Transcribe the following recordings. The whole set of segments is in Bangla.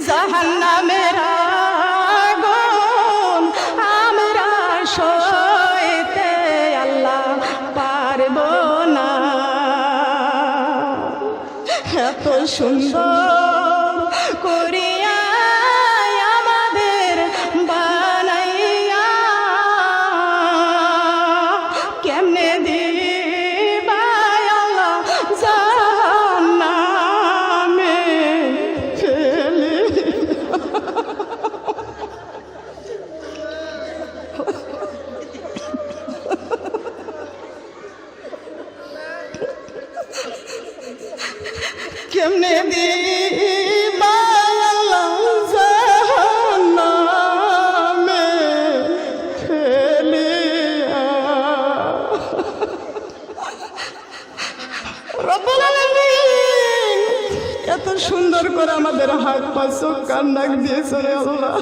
জাহান্নামের আগুন আমরা সইতে আল্লাহ পারব না। এত সুন্দর করিয়া আমাদের বানাইয়া কেমনে দিবা আল্লাহ জাহান্নামে ফেলে। কেমনে দিবা আল্লাহ জাহান্নামে ফেলিয়া। রব্বুল আলামিন এত সুন্দর করে আমাদের হাত পা চোখ কান নাক দিয়েছে রে আল্লাহ।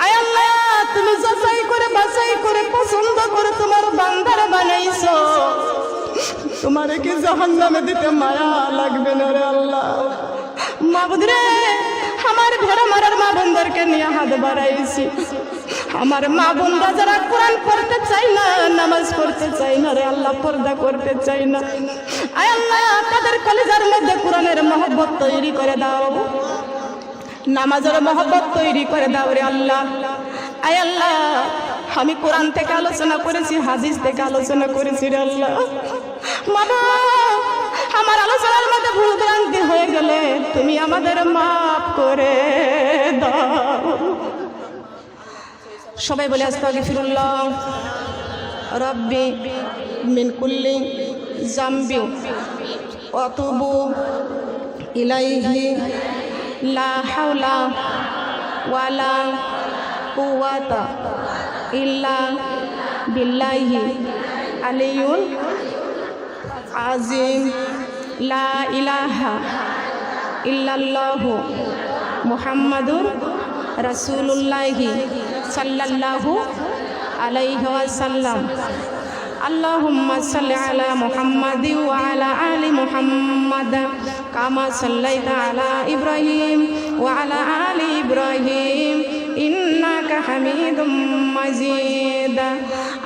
আয় আল্লাহ, তুমি যাচাই করে বাছাই করে পছন্দ করে তোমার বান্দারে বানাইছো, তোমারে কি জাহান্নামে দিতে মায়া লাগবে না রে আল্লাহ? মাবুদ রে, আমার ভেড়া মারার মা বোনদেরকে নিয়ে হাত বাড়াইছি। আমার মা বোনরা যারা কোরআন পড়তে চাই না, নামাজ পড়তে চাই না রে আল্লাহ, পর্দা করতে চাই না, আয় আল্লাহ তাদের কলিজার মধ্যে কোরআনের মহব্বত তৈরি করে দাও, নামাজের মহব্বত তৈরি করে দাও রে আল্লাহ। আয় আল্লাহ, আমি কোরআন থেকে আলোচনা করেছি, হাদিস থেকে আলোচনা করেছি রে আল্লাহ। মামা, আমার আলোচনার মধ্যে ভুল ভ্রান্তি হয়ে গেলে তুমি আমাদের মাফ করে দাও। সবাই বলে আস্তাগফিরুল্লাহ রাব্বি মিন কুল্লি যামবি ওয়া আতুবু ইলাইহি লা হাওলা ওয়ালা কুওয়াতা ইল্লা বিল্লাহি আলিয়ুল আজিম। লা ইলাহা ইল্লাল্লাহু মুহাম্মাদুর রাসূলুল্লাহি সাল্লাল্লাহু আলাইহি ওয়াসাল্লাম। আল্লাহুম্মা সাল্লি আলা মুহাম্মাদি ওয়া আলা আলি মুহাম্মাদ কামা সাল্লাইতা আলা ইব্রাহিম ওয়া আলা আলি ইব্রাহিম ইন্নাকা হামিদুম মাজিদ।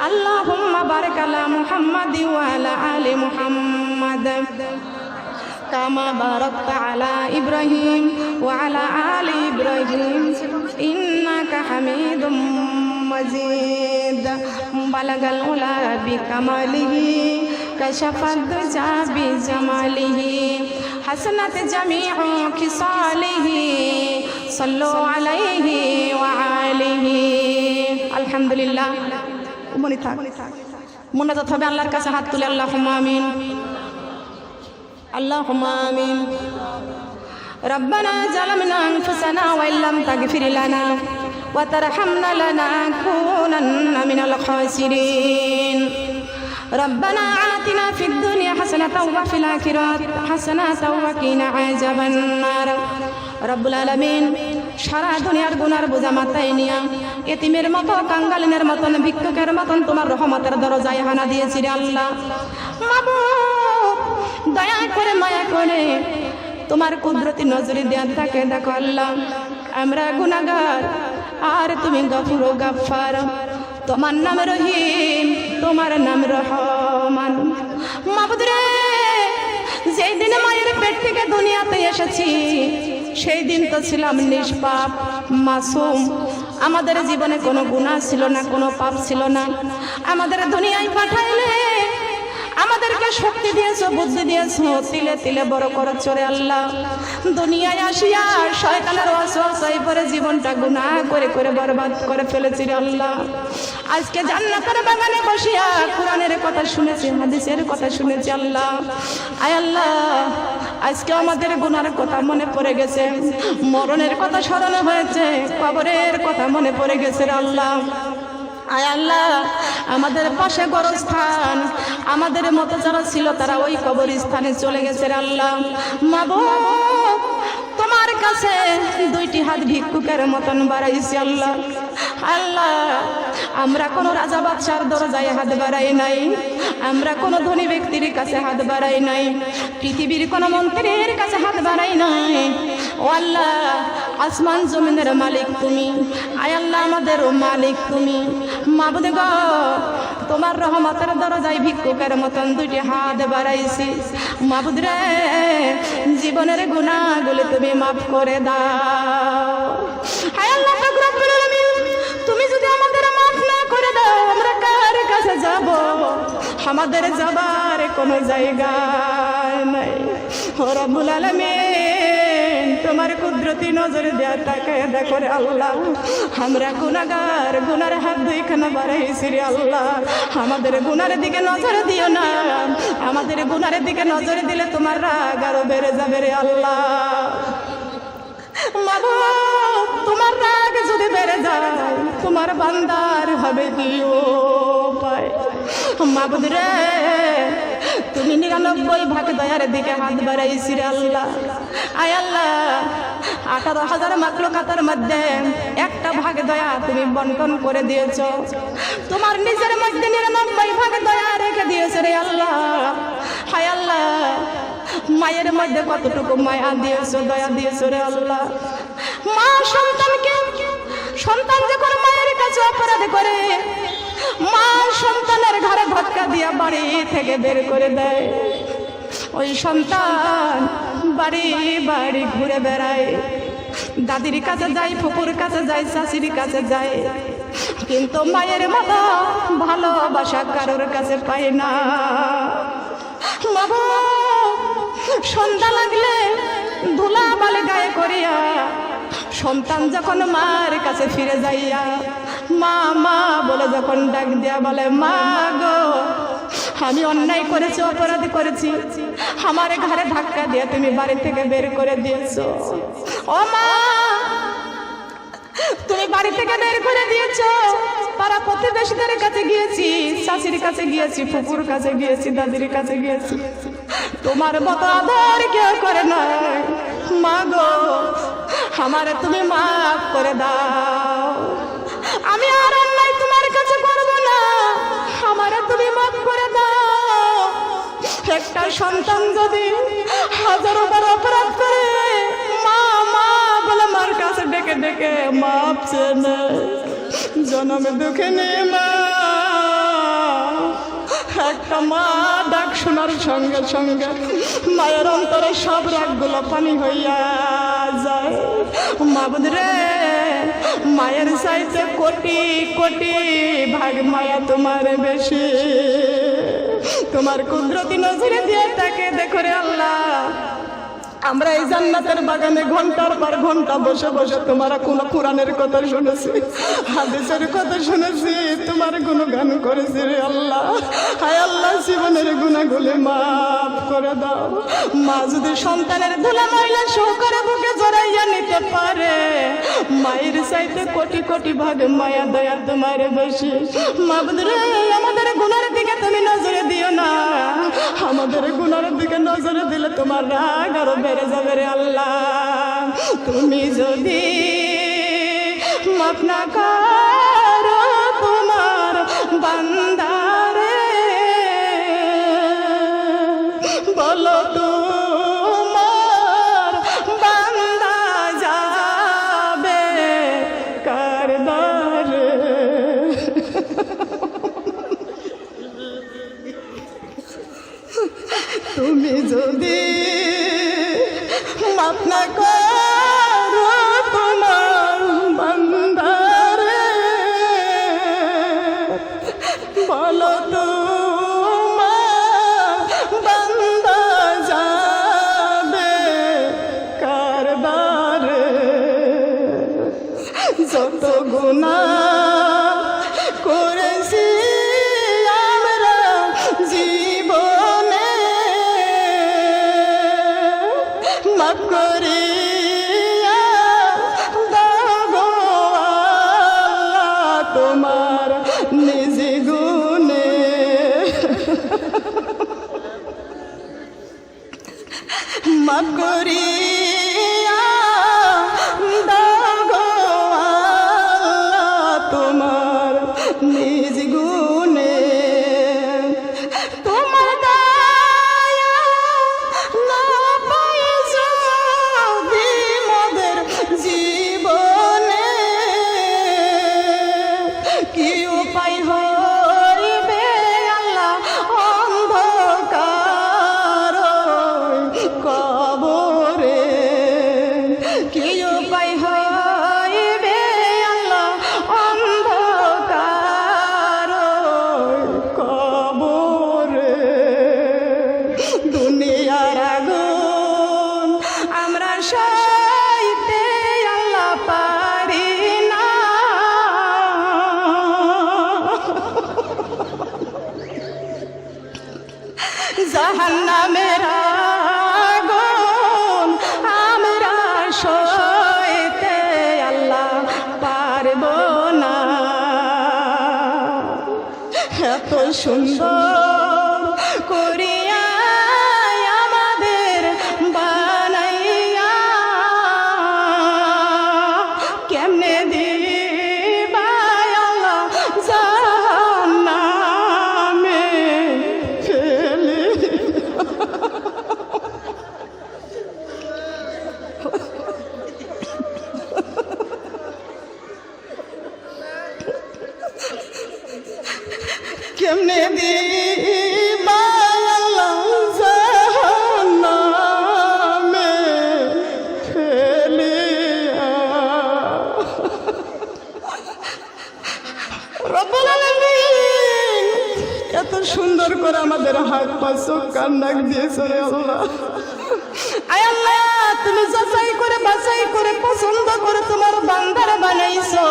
আল্লাহুম্মা বারিক আলা মুহাম্মাদি ওয়া আলা আলি মুহাম্মাদ কামা বারাকতা আলা ইব্রাহিম ওয়া আলা আলি ইব্রাহিম ইন্নাকা হামিদুম মাজিদ। বালাগাল উলা বিকামালিহি কাশাফাদ দুজা বিজামালিহি হাসনাত জামিউ খিসালিহি সাল্লু আলাইহি ওয়া আলিহি। আলহামদুলিল্লাহ। মনে থাক, মোনাজাত হবে আল্লাহর কাছে হাত তুলে আল্লাহুম্মা আমিন, আল্লাহুম্মা আমিন। রব্বানা জালামনা আনফুসানা ওয়া ইল্লাম তাগফির লানা ওয়া তারহামনা লানাকুনান্না মিনাল খাসিরিন। রব্বানা আতিনা ফিদ দুনিয়া হাসানাতাও ওয়া ফিল আখিরাতি হাসানাতাও ওয়া কিনা আযাবান নার। রব্বুল আলামিন, সারা দুনিয়ার গুনার বোঝা মাথায় নিয়া এতিমের মতো, কাঙ্গালিনের মতন, ভিক্ষুকের মতন তোমার রহমতের দরজায় হানা দিয়েছি রে আল্লাহ। মাবুদ, দয়া করে মায়া করে তোমার কুদরতি নজরে দেয়া থাকে দেখো আল্লাহ, আমরা গুনাহগার আর তুমি গফুর ও গাফফার। তোমার নাম রহিম, তোমার নাম রহমান। মাবুদ রে, যেই দিনে মায়ের পেট থেকে দুনিয়াতে এসেছি সেই দিন তো ছিলাম নিষ্পাপ, মাসুম। আমাদের জীবনে কোনো গুনাহ ছিল না, কোনো পাপ ছিল না। আমাদের দুনিয়ায় পাঠাইলে আমাদেরকে শক্তি দিয়েছো, বুদ্ধি দিয়েছো, তিলে তিলে বড় করছো রে আল্লাহ। দুনিয়ায় আসিয়া শয়তানের ওয়াসওয়াসায় পড়ে জীবনটা গুনাহ করে করে বরবাদ করে ফেলেছি রে আল্লাহ। আজকে জান্নাতের বাগানে বসিয়া কোরআনের কথা শুনেছি, হাদিসের কথা শুনেছি আল্লাহ। আয় আল্লাহ, আজকে আমাদের গুনার কথা মনে পড়ে গেছে, মরণের কথা স্মরণ হয়েছে, কবরের কথা মনে পড়ে গেছে রে আল্লাহ। আয় আল্লাহ, আমাদের পাশে গোরস্থান, আমাদের মতো যারা ছিল তারা ওই কবরস্থানে চলে গেছে রে আল্লাহ। মাবুদ, তোমার কাছে দুইটি হাত ভিক্ষুকের মতন বাড়াইছি আল্লাহ। আল্লাহ, আমরা কোনো রাজা বাদশার দরজায় হাত বাড়াই নাই, আমরা কোনো ধনী ব্যক্তির কাছে হাত বাড়াই নাই, পৃথিবীর কোনো মন্ত্রীর কাছে হাত বাড়াই নাই, ও আল্লাহ আসমান জমিনের মালিক তুমি, আয় আল্লাহ আমাদেরও মালিক তুমি। মাবুদ গো তোমার রহমতের দরজায় ভিক্ষুকের মতন দুইটি হাত বাড়াইছি। মাবুদ রে জীবনের গুনাহগুলি তুমি মাফ করে দাও। আয় আল্লাহ পাক রব্বুল আলামিন তুমি যদি আমাদের মাফ না করে দাও আমরা কার কাছে যাব? আমাদের যাবার কোনো জায়গা নাই। ও রব্বুল আলামিন তোমার কুদরতি নজর দেয়া তাকায় দেখো রে আল্লাহ, আমরা গুনাহগার, গুনার হাত দুইখানা বাড়াইছি রে আল্লাহ। আমাদের গুনার দিকে নজর দিও না, আমাদের গুনার দিকে নজর দিলে তোমার রাগ আরো বেড়ে যাবে রে আল্লাহ। মাবুদ তোমার রাগ যদি বেড়ে যায় তোমার বান্দার হবে কি উপায়? মাবুদ রে তুমি 99 ভাগ দয়ার দিকে হাত বাড়াইছি রে আল্লাহ। আয় আল্লাহ 18,000 মাখলুকাতের মধ্যে একটা ভাগ দয়া তুমি বন্টন করে দিয়েছ। তোমার নিজের মধ্যে 99 ভাগ দয়া রেখে দিয়েছে রে আল্লাহ। হায় আল্লাহ মায়ের মধ্যে কতটুকু মায়া দিয়েছো, দয়া দিয়েছো রে আল্লাহ। মা সন্তানকে, সন্তান যখন মায়ের কাছে অপরাধ করে মা সন্তানের ঘরে ধাক্কা দিয়া বাড়ি থেকে বের করে দেয়। ওই সন্তান বাড়ি বাড়ি ঘুরে বেড়ায়, দাদির কাছে যায়, ফুপুর কাছে যায়, শাশুড়ির কাছে যায়, কিন্তু মায়ের মতো ভালোবাসা কারোর কাছে পায় না। বাবা সন্ধ্যা লাগলে ধুলা বালি গায়ে করিয়া সন্তান যখন মার কাছে ফিরে যাইয়া মা মা বলে যখন ডাক দিয়া বলে, মা গো আমি অন্যায় করেছি, অপরাধ করেছি, আমার ঘরে ধাক্কা দিয়ে তুমি বাড়ি থেকে বের করে দিয়েছো। ও মা তুমি বাড়ি থেকে বের করে দিয়েছো, পাড়া প্রতিবেশীদের কাছে গিয়েছি, শাশুড়ির কাছে গিয়েছি, ফুপুর কাছে গিয়েছি, দাদির কাছে গিয়েছি, তোমার মতো আদর কেউ করে না। মা গো আমারে তুমি মাফ করে দাও, আমি আর অন্যায় তোমার কাছে করব না, আমারে তুমি মাফ করে দাও। একটা সন্তান যদি 1000 বার অপরাধ করে মা মা বলে মার কাছে ডেকে ডেকে মাপ চেয়ে জনমে দুঃখে নে মা, একটা মা ডাক শোনার সঙ্গে সঙ্গে মায়ের অন্তরে সব রাগগুলো পানি হইয়া যায়। মাবুদ রে মায়ের চাইতে কোটি কোটি ভাগ মায়া তোমার বেশি, তোমার কুদরতি নজরে দিয়ে তাকে দেখো রে আল্লাহ। আমরা এই জান্নাতের বাগানে ঘন্টার পর ঘন্টা বসে বসে তোমার কোন কোরআনের কথা শুনেছি, হাদিসের কথা শুনেছি, তোমার গুণগান করেছি রে আল্লাহ। হায় আল্লাহ জীবনের গুনাহগুলো মাফ করে দাও। মা যদি সন্তানের ধুলা ময়লা সহকারে বুকে জড়াইয়া নিতে পারে, মায়ের চাইতে কোটি কোটি ভাগ মায়া দয়া তোমার বেশি। মাবুদ রে আমাদের গুনার দিকে তুমি নজরে দিও না, আমাদের গুনার দিকে নজরে দিলে তোমার রাগ আরো বেড়ে যাবে রে আল্লাহ। তুমি যদি মাফ না করো তোমার বান্দারে, বলো তোমার বান্দা যাবে কার দ্বারে? তুমি যদি মাফ না করো তোমার বান্দারে, বলো তোমার বান্দা যাবে কার দ্বারে? যত গুনাহ করেছি আমরা জীবনে, মাফ করিয়া দাও গো আল্লাহ তোমার নিজ গুণে। মাফ করিয়া দাও গো আল্লাহ এত সুন্দর করিয়া আমাদের বানাইয়া কেমনে দিবা আল্লাহ জাহান্নামে ফেলে। কেমনে দিবা আল্লাহ জাহান্নামে ফেলিয়া। রব্বুল আলামিন এত সুন্দর করে আমাদের হাত পা চোখ কান নাক দিয়েছ রে আল্লাহ। আয় আল্লাহ, তুমি যাচাই করে বাছাই করে পছন্দ করে তোমার বান্দারে বানাইছো,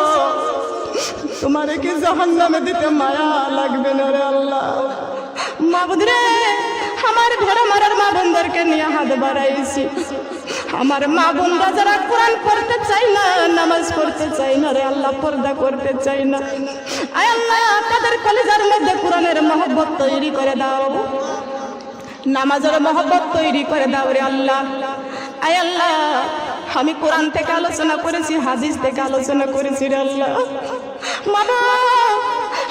তোমার কি জাহান্নামে দিতে মায়া লাগবে না রে আল্লাহ? মাবুদ রে, আমার ঘরে মারার মা বোনদেরকে নিয়ে হাত বাড়াইছি। আমার মা বোনরা যারা কোরআন পড়তে চাই না, নামাজ পড়তে চাই না রে আল্লাহ, পর্দা করতে চাই না, আয় আল্লাহ তাদের কলিজার মধ্যে কোরআনের মহব্বত তৈরি করে দাও, নামাজের মহব্বত তৈরি করে দাও রে আল্লাহ। আয় আল্লাহ, আমি কোরআন থেকে আলোচনা করেছি, হাদিস থেকে আলোচনা করেছি রে আল্লাহ। মামা,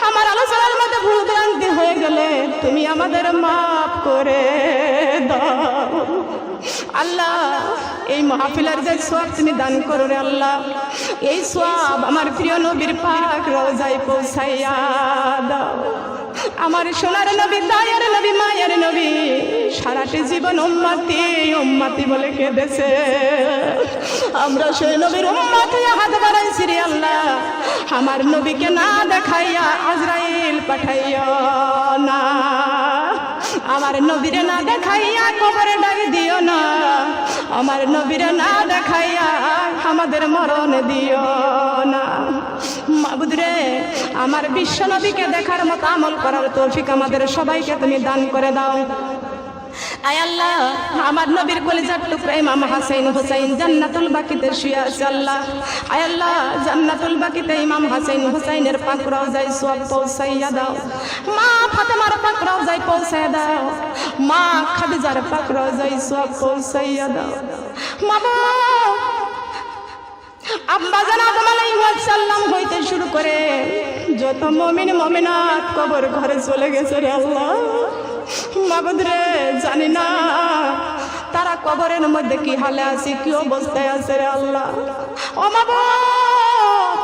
আমার আলোচনার মধ্যে ভুল ভ্রান্তি হয়ে গেলে তুমি আমাদের মাফ করে দাও আল্লাহ। এই মাহফিলের যে সওয়াব তুমি দান করো রে আল্লাহ, এই সওয়াব আমার প্রিয় নবীর পাক রওজায় পৌঁছাইয়া দাও। আমার সোনার নবী, দায়ের নবী, মায়ের নবী সারাটি জীবন উম্মতি উম্মতি বলে কেঁদেছে। আমরা সেই নবীর উম্মত হয়ে হাত বাড়াইছি রে আল্লাহ। আমার নবীকে না দেখাইয়া আজরাইল পাঠাইয়া না, আমার নবীরে না দেখাইয়া কবরে ডাক দিও না, আমার নবীরে না দেখাইয়া আমাদের মরণ দিও না। মাবুদ রে, আমার বিশ্ব নবীকে দেখার মতো আমল করার তৌফিক আমাদের সবাইকে তুমি দান করে দাও। আয় আল্লাহ, আমার নবীর কলিজার টুকরা ইমাম হাসান হুসাইন জান্নাতুল বাকিতে শুয়ে আছে আল্লাহ। আয় আল্লাহ, জান্নাতুল বাকিতে ইমাম হাসান হুসাইনের পাক রওজায় সওয়াব পৌঁছাইয়া দাও। মা ফাতেমার পাক রওজায় পৌঁছাইয়া দাও, মা খাদিজার পাক রওজায় সওয়াব পৌঁছাইয়া দাও। মামা, আব্বা জান আদম আলাইহিস সালাম হইতে শুরু করে যত মুমিন মুমিনাত কবর ঘরে চলে গেছে রে আল্লাহ। মাবুদ রে, জানি না তারা কবরের মধ্যে কি হালে আছে, কি অবস্থায় আছে রে আল্লাহ। ও মাবুদ,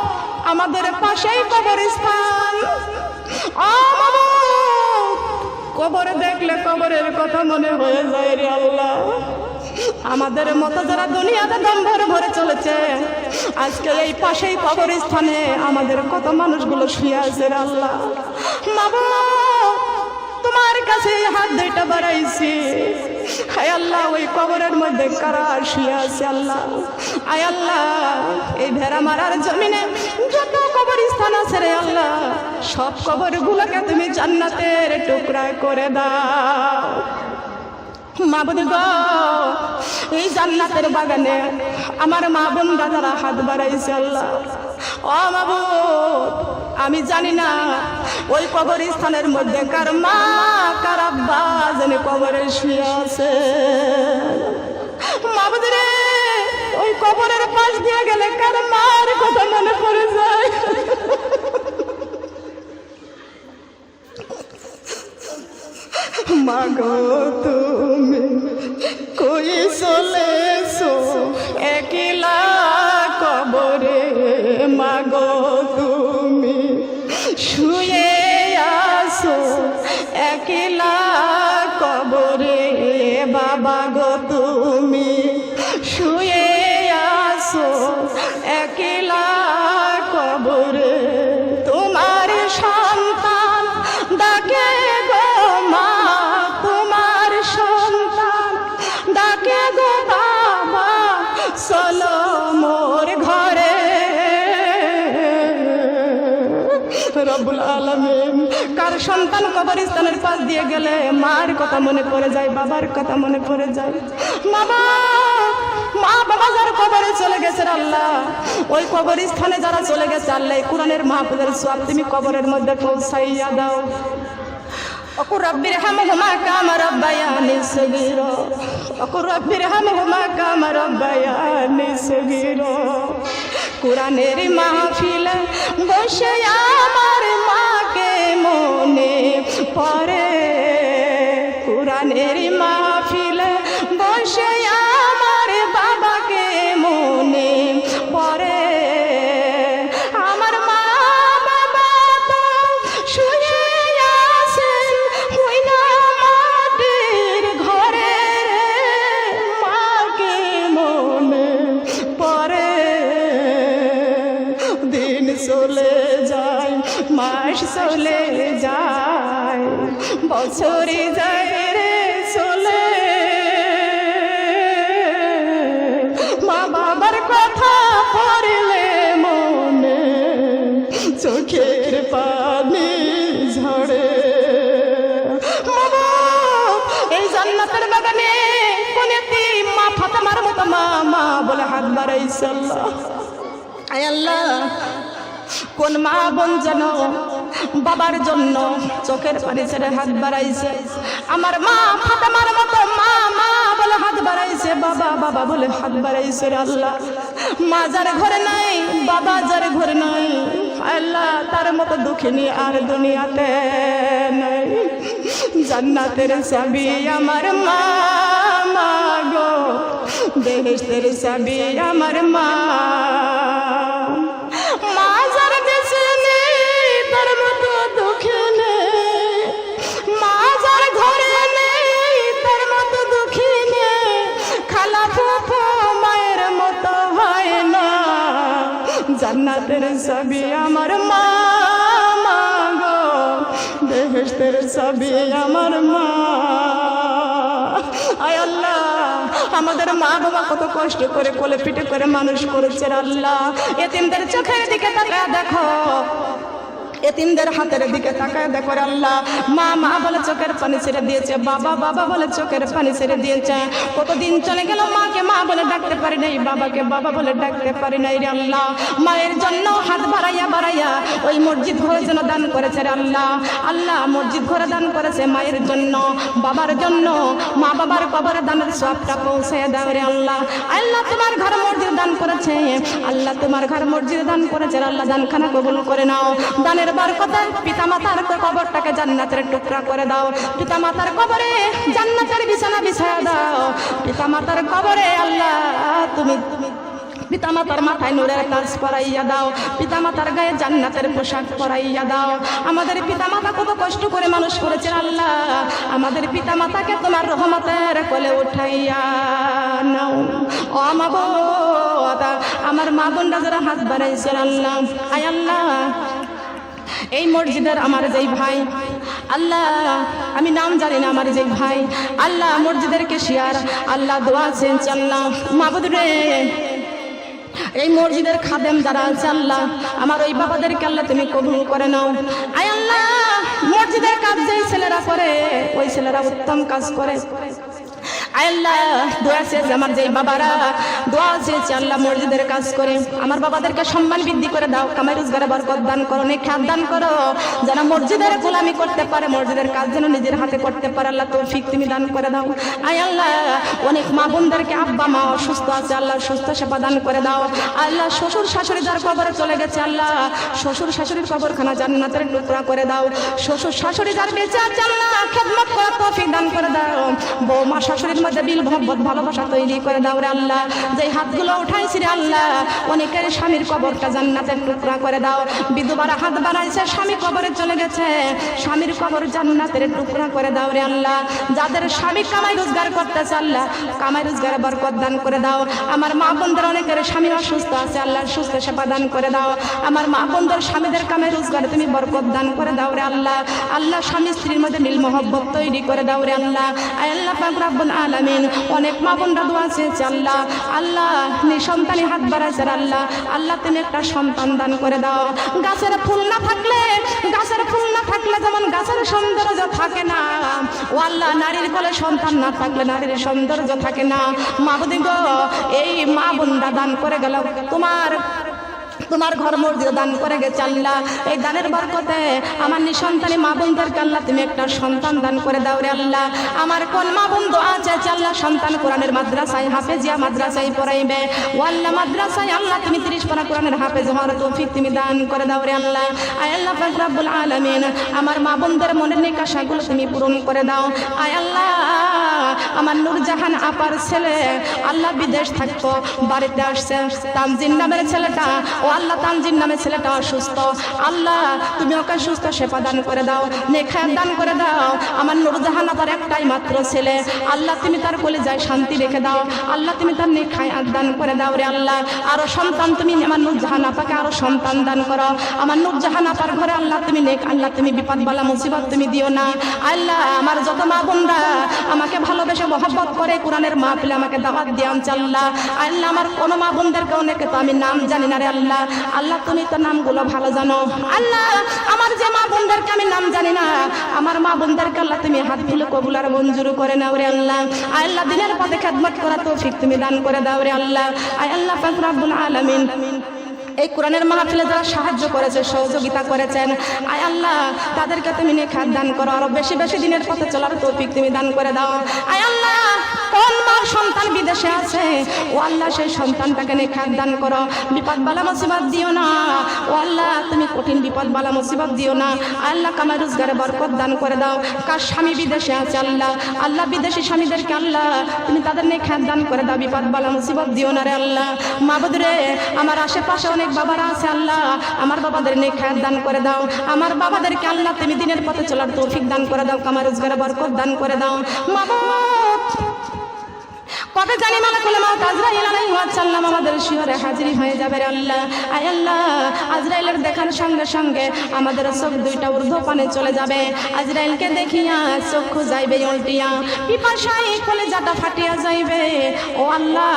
আমাদের পাশেই কবরস্থান। ও মাবুদ, কবর দেখলে কবরের কথা মনে হয়ে যায় রে আল্লাহ। আমাদের মতো যারা দুনিয়াতে দম ভরে ভরে চলেছে, আজকে এই পাশেই কবরস্থানে আমাদের কত মানুষগুলো শুয়ে আছে রে আল্লাহ। মাবুদ, তোমার কাছে হাত দুইটা বাড়াইছি, হায় আল্লাহ ওই কবরের মধ্যে কারা শুয়ে আছে আল্লাহ। আয় আল্লাহ, এই ভেড়া মারার জমিনে যত কবরস্থান আছে রে আল্লাহ, সব কবরগুলোকে তুমি জান্নাতের টুকরা করে দাও। মাবুদ গো, এই জান্নাতের বাগানে আমার মা বোন দাদারা হাত বাড়াইছে আল্লাহ। ও মাবুদ, আমি জানি না ওই কবরস্থানের মধ্যে কার মা কার আব্বা যেন কবরে শুয়ে আছে। মাবুদ রে, ওই কবরের পাশ দিয়ে গেলে কার মার কথা মনে পড়ে যায়। মাগো তুমি কই চলেছো একলা কবরে, মাগো তুমি শুয়ে আসো একলা কবরে, বাবা গো তুমি শুয়ে আসো একলা কবরে। তোমার সন্তান ডাকে গো মা, তোমার সন্তান ডাকে গো বাবা, চলো মোর ঘরে। রব্বুল আলামিন, কার সন্তান কবরস্থানের পাশ দিয়ে গেলে মার কথা মনে পড়ে যায়, বাবার কথা মনে পড়ে যায়। বাবা মা বাবা যারা কবরে চলে গেছে আল্লাহ, ওই কবরস্থানে যারা চলে গেছে আল্লাহ, এই কোরআনের মাহফিলের সওয়াব তুমি কবরের মধ্যে পৌঁছাইয়া দাও। وقل رب ارحمهما كما ربياني صغيرا وقل رب ارحمهما كما ربياني صغيرا কোরআনের মাহফিলে বসে আমার মাকে মনে পড়ে, কোরআনের মাহফিলে বসে আমার বাবাকে মনে পড়ে। আমার মা বাবা তো শুয়ে আছেন ওই না মাটির ঘরে, মাকে মনে পড়ে। দিন চলে যায়, মাস চলে যায়, বছরে যায় রে চলে, মা বাবার কথা পড়লে মনে চোখের পানি ঝরে। এই জান্নাতের বাগানে কোন মা ফাতেমার মতো মা মা বলে হাত বাড়াইছে আল্লাহ। আয় আল্লাহ, কোন মা বোন যেন বাবার জন্য চোখের পানি ছেড়ে হাত বাড়াইছে, আমার মা ফাতেমার মতো মা মা বলে হাত বাড়াইছে, বাবা বাবা বলে হাত বাড়াইছে আল্লাহ। মা যার ঘরে নাই, বাবা যার ঘরে নাই, আল্লাহ তার মতো দুঃখিনী আর দুনিয়াতে নাই। জান্নাতের চাবি আমার মা মা গো, বেহেশতের চাবি আমার মা। মা যার বেঁচে নেই তার মতো দুঃখী নেই, মা যার ঘরে নেই তার মতো দুঃখী নেই, খালা ফুফু মায়ের মতো হয় না। জান্নাতের চাবি আমার মা মা গো, বেহেশতের চাবি আমার মা। আয় আল্লাহ, আমাদের মা বাবা কত কষ্ট করে কোলে পিঠে করে মানুষ করেছে আল্লাহ। এতিমদের চোখের দিকে তাকায় দেখো, এতিমদের হাতের দিকে তাকায় দেখো আল্লাহ। মা মা বলে চোখের পানি ছেড়ে দিয়েছে, বাবা বাবা বলে চোখের পানি ছেড়ে দিয়েছে। কতদিন চলে গেল মাকে মা বলে ডাকতে পারি নাই, বাবাকে বাবা বলে ডাকতে পারি নাই রে আল্লাহ। মায়ের জন্য হাত বাড়াইয়া বাড়াইয়া ওই মসজিদ ঘরের জন্য দান করেছে রে আল্লাহ। আল্লাহ মসজিদ ঘরে দান করেছে মায়ের জন্য, বাবার জন্য। মা বাবার কবরে দানের সওয়াবটা পৌঁছে দাও রে আল্লাহ। আল্লাহ তোমার ঘর মসজিদ দান করেছে, আল্লাহ তোমার ঘর মসজিদ দান করেছে আল্লাহ, দানখানা কবুল করে নাও। দানের বরকতে পিতা মাতার কবরটাকে জান্নাতের টুকরা করে দাও, পিতা মাতার কবরে জান্নাতের বিছানা বিছায়া দাও। পিতা মাতার কবরে আল্লাহ তুমি পিতা মাতার মাথায় নূরের তাজ পরাইয়া দাও, পিতা মাতার গায়ে জান্নাতের পোশাক পরাইয়া দাও। আমাদের পিতা মাতা কত কষ্ট করে মানুষ করেছেন আল্লাহ, আমাদের পিতা মাতাকে তোমার রহমতের কোলে উঠাইয়া নাও। ও মা বোন, আমার মা বোনরা যারা হাত বাড়াইছেন আল্লাহ, আয় আল্লাহ এই মসজিদের আমার যেই ভাই আল্লাহ, আমি নাম জানি না, আমার যেই ভাই আল্লাহ মসজিদের কেশিয়ার আল্লাহ দোয়া চেয়েছে আল্লাহ। মাবুদ রে, এই মসজিদের খাদেম যারা আছে আল্লাহ, আমার ওই বাবাদেরকে আল্লাহ তুমি কবুল করে নাও। আয় আল্লাহ, মসজিদের কাজ যেই ছেলেরা করে ওই ছেলেরা উত্তম কাজ করে। আল্লাহ দোয়া চেয়েছে আমার যে বাবারা দোয়া চেয়েছে আল্লাহ মসজিদের কাজ করে, আমার বাবাদেরকে সম্মান বৃদ্ধি করে দাও, কামাই রোজগারে বরকত দান করো, নেক খাত দান করো, যেন মসজিদের গোলামি করতে পারে, মসজিদের কাজ যেন নিজের হাতে করতে পারে আল্লাহ তৌফিক তুমি দান করে দাও। আয় আল্লাহ অনেক মা বোনদেরকে আব্বা মা অসুস্থ আছে আল্লাহ সুস্থ সেবা দান করে দাও। আল্লাহ শ্বশুর শাশুড়ি যার কবরে চলে গেছে আল্লাহ শ্বশুর শাশুড়ির কবরখানা জান্নাতের টুকরা করে দাও। শ্বশুর শাশুড়ি যার বেঁচে আছে আল্লাহ খেদমত করার তৌফিক দান করে দাও। বৌমা শাশুড়ির মধ্যে বিল মোহব্বত ভালোবাসা তৈরি করে দাও রে আল্লাহ। যেই হাতগুলো উঠাইছি রে আল্লাহ অনেকের স্বামীর কবরটা জান্নাতের টুকরা করে দাও। বিধবারা হাত বাড়াইছে স্বামী কবরে চলে গেছে, স্বামীর কবর জান্নাতের টুকরা করে দাও রে আল্লাহ। যাদের স্বামী কামাই রোজগার করতেছে আল্লাহ কামাই রোজগারে বরকত দান করে দাও। আমার মা বোনদের অনেকের স্বামী অসুস্থ আছে আল্লাহ সুস্থ সেবা দান করে দাও। আমার মা বোনদের স্বামীদের কামাই রোজগারে তুমি বরকত দান করে দাও রে আল্লাহ। আল্লাহ স্বামী স্ত্রীর মধ্যে মিল মোহব্বত তৈরি করে দাও রে আল্লাহ। আয় আল্লাহ পাক রব্বুল আলামিন আলামিন অনেক মা বোনরা দোয়া চেয়েছে আল্লাহ, আল্লাহ নিঃসন্তানী হাত বাড়াইছে আল্লাহ, আল্লাহ তুমি একটা সন্তান দান করে দাও। গাছের ফুল না থাকলে যেমন গাছের সৌন্দর্য থাকে না, ও আল্লাহ নারীর কোলে সন্তান না থাকলে নারীর সৌন্দর্য থাকে না। মাবুদি গো, এই মা বোনরা দান করে গেল, তোমার ঘর মসজিদ দান করে গেছে আল্লাহ। এই দানের বরকতে আমার নিঃসন্তানী মা বোনদেরকে আল্লাহ তুমি একটা সন্তান দান করে দাও রে আল্লাহ। আমার কোন মা বোন দোয়া চাইছে আল্লাহ সন্তান কোরআনের মাদ্রাসায় হাফেজিয়া মাদ্রাসায় পড়াইবে, ও আল্লাহ মাদ্রাসায় আল্লাহ তুমি 30 পারা কোরআনের হাফেজ হওয়ার তৌফিক তুমি দান করে দাও রে আল্লাহ। আয় আল্লাহ পাক রব্বুল আলামিন আমার মা বোনদের মনের নেক আশাগুলো তুমি পূরণ করে দাও। আয় আল্লাহ আমার নূরজাহান আপার ছেলে আল্লাহ বিদেশ থাকতো, বাড়িতে আসছে তানজিন নামের ছেলেটা, ও আল্লাহ তানজিন নামের ছেলেটা অসুস্থ, আল্লাহ তুমি ওকে সুস্থ সেবা দান করে দাও, নেখায়াত দান করে দাও। আমার নূরজাহান আপার একটাই মাত্র ছেলে, আল্লাহ তুমি তার কলিজায় শান্তি রেখে দাও, আল্লাহ তুমি তার নেখায়াত দান করে দাও রে আল্লাহ। আরো সন্তান তুমি আমার নূরজাহান আপাকে আরো সন্তান দান করো। আমার নূরজাহান আপার ঘরে আল্লাহ তুমি নেক, আল্লাহ তুমি বিপদ বালা মুসিবত তুমি দিও না। আল্লাহ আমার যত মা বোনরা আমাকে ভালোবেসে মহব্বত করে কোরআনের মাহফিলে আমাকে দাওয়াত দিয়ে আনছে আল্লাহ, আল্লাহ আমার কোনো মা বোনদেরকে অনেকে তো আমি নাম জানি না রে আল্লাহ, আল্লাহ তুমি তো নামগুলো ভালো জানো। আল্লাহ আমার যে মা বোনদেরকে আমি নাম জানি না, আমার মা বোনদেরকে আল্লাহ তুমি হাত তুলে কবুল আর মঞ্জুর করে নাও রে আল্লাহ। আল্লাহ দিনের পথে খেদমত করা তৌফিক তুমি দান করে দাও রে আল্লাহ। আয় আল্লাহ পাক রব্বুল আলামিন এই কোরআনের মাহফিলে যারা সাহায্য করেছে সহযোগিতা করেছেন, আয় আল্লাহ তাদেরকে তুমি নেখাত দান করো, আরো বেশি বেশি দিনের পথে চলার তৌফিক তুমি দান করে দাও। আয় আল্লাহ কোন মার সন্তান বিদেশে আছে, ও আল্লাহ সেই সন্তানটাকে নেখাত দান করো, বিপদ বালা মুসিবত দিও না, ও আল্লাহ তুমি কঠিন বিপদ বালা মুসিবত দিও না। আল্লাহ কামাই রোজগারে বরকত দান করে দাও। কার স্বামী বিদেশে আছে আল্লাহ, আল্লাহ বিদেশি স্বামীদেরকে আল্লাহ তুমি তাদের নেখাত দান করে দাও, বিপদ বালা মুসিবত দিও না রে আল্লাহ। মাবুদ রে আমার আশেপাশে অনেক বাবারা আছে আল্লাহ, আমার বাবাদের নেখাত দান করে দাও, আমার বাবাদেরকে আল্লাহ তুমি দিনের পথে চলার তৌফিক দান করে দাও, কামাই রোজগারে বরকত দান করে দাও। মাবুদ কবে জানি মালাকুল মউত আজরাইল আলাইহিস সালাম আমাদের শিহরে হাজির হয়ে যাবে রে আল্লাহ। আয় আল্লাহ আজরাইলের দেখার সঙ্গে সঙ্গে আমাদের চোখ দুইটা ঊর্ধ্বপানে চলে যাবে, আজরাইলকে দেখিয়া চক্ষু যাইবে উল্টিয়া, পিপাসায় কলিজাটা ফাটিয়া যাইবে। ও আল্লাহ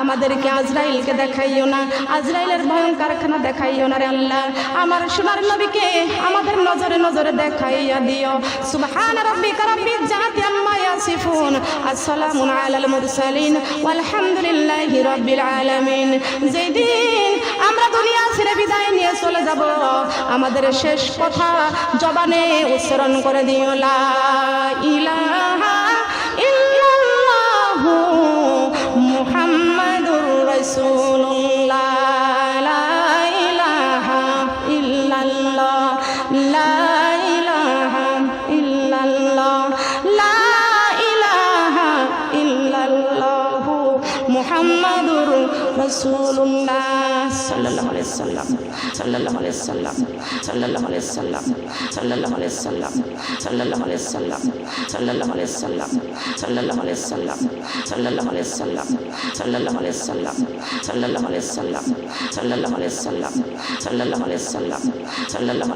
আমাদেরকে আজরাইলকে দেখাইও না, আজরাইলের ভয়ঙ্কর খানা দেখাইও না রে আল্লাহ। আমার সোনার নবীকে আমাদের নজরে নজরে দেখাইয়া দিও। সুবহান রাব্বিকা রাব্বিল ইজ্জাতি আম্মা ইয়াসিফুন, আসসালামু আলাল মুরসালিন ওয়ালহামদুলিল্লাহি রাব্বিল আলামিন। যেদিন আমরা দুনিয়া ছেড়ে বিদায় নিয়ে চলে যাব, আমাদের শেষ কথা জবানে উচ্চারণ করে দিও লা ইলাহা ইল্লাল্লাহু মুহাম্মাদুর রাসূলুল্লাহ, লা ইলাহা ইল্লাল্লাহ, লা ইলাহা ইল্লাল্লাহ, লা ইলাহা ইল্লাল্লাহু মুহাম্মাদুর রাসূলুল্লাহ সাল্লাল্লাহু আলাইহি ওয়াসাল্লাম, সাল্লাল্লাহু আলাইহি ওয়াসাল্লাম, সাল্লাল্লাহু আলাইহি ওয়াসাল্লাম, সাল্লাল্লাহু আলাইহি ওয়াসাল্লাম, সাল্লাল্লাহু আলাইহি ওয়াসাল্লাম, সাল্লাল্লাহু আলাইহি ওয়াসাল্লাম, সাল্লাল্লাহু আলাইহি ওয়াসাল্লাম, সাল্লাল্লাহু আলাইহি ওয়াসাল্লাম, সাল্লাল্লাহু আলাইহি ওয়াসাল্লাম, সাল্লাল্লাহু আলাইহি ওয়াসাল্লাম, সাল্লাল্লাহু আলাইহি ওয়াসাল্লাম, সাল্লাল্লাহু আলাইহি ওয়াসাল্লাম, সাল্লাল্লাহু